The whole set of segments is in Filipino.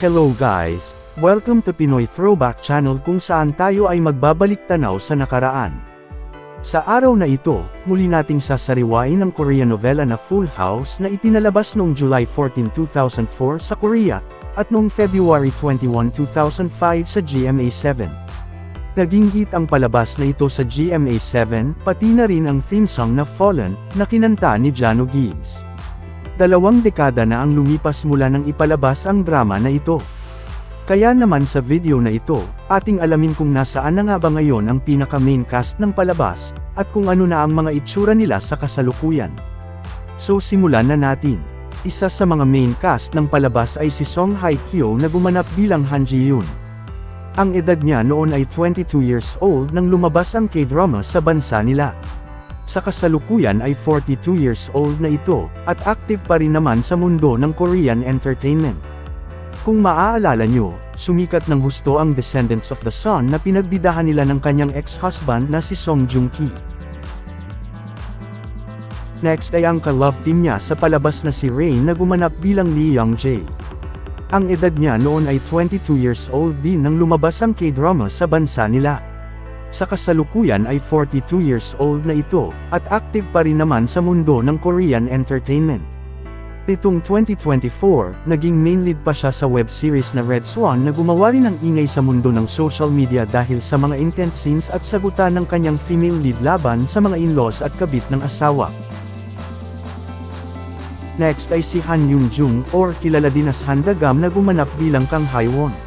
Hello guys! Welcome to Pinoy Throwback Channel kung saan tayo ay magbabalik tanaw sa nakaraan. Sa araw na ito, muli nating sasariwain ang Korean novela na Full House na ipinalabas noong July 14, 2004 sa Korea, at noong February 21, 2005 sa GMA7. Naging hit ang palabas na ito sa GMA7, pati na rin ang theme song na Fallen, na kinanta ni Jano Gibbs. 2 dekada na ang lumipas mula nang ipalabas ang drama na ito. Kaya naman sa video na ito, ating alamin kung nasaan na nga ba ngayon ang pinaka-main cast ng palabas, at kung ano na ang mga itsura nila sa kasalukuyan. So simulan na natin. Isa sa mga main cast ng palabas ay si Song Hye Kyo na gumanap bilang Han Ji Yoon. Ang edad niya noon ay 22 years old nang lumabas ang K-drama sa bansa nila. Sa kasalukuyan ay 42 years old na ito, at active pa rin naman sa mundo ng Korean entertainment. Kung maaalala nyo, sumikat ng husto ang Descendants of the Sun na pinagbidahan nila ng kanyang ex-husband na si Song Joong Ki. Next ay ang ka-love team niya sa palabas na si Rain na gumanap bilang Lee Young Jae. Ang edad niya noon ay 22 years old din nang lumabas ang K-drama sa bansa nila. Sa kasalukuyan ay 42 years old na ito, at active pa rin naman sa mundo ng Korean entertainment. Nitong 2024, naging main lead pa siya sa web series na Red Swan na gumawa rin ng ingay sa mundo ng social media dahil sa mga intense scenes at sagutan ng kanyang female lead laban sa mga in-laws at kabit ng asawa. Next ay si Han Yoon Jung, or kilala din as Han Dagam, na gumanap bilang Kang Hae-won.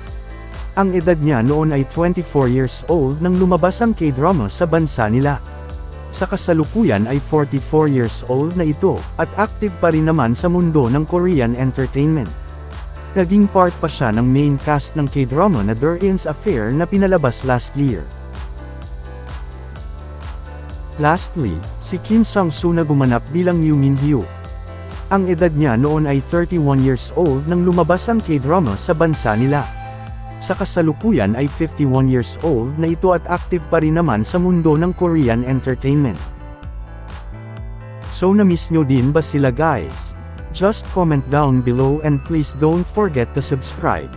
Ang edad niya noon ay 24 years old nang lumabas ang K-drama sa bansa nila. Sa kasalukuyan ay 44 years old na ito, at active pa rin naman sa mundo ng Korean entertainment. Naging part pa siya ng main cast ng K-drama na Der In's Affair na pinalabas last year. Lastly, si Kim Sang-soo na gumanap bilang Yoo Min-hyuk. Ang edad niya noon ay 31 years old nang lumabas ang K-drama sa bansa nila. Sa kasalukuyan ay 51 years old na ito at active pa rin naman sa mundo ng Korean entertainment. So na-miss nyo din ba sila guys? Just comment down below and please don't forget to subscribe.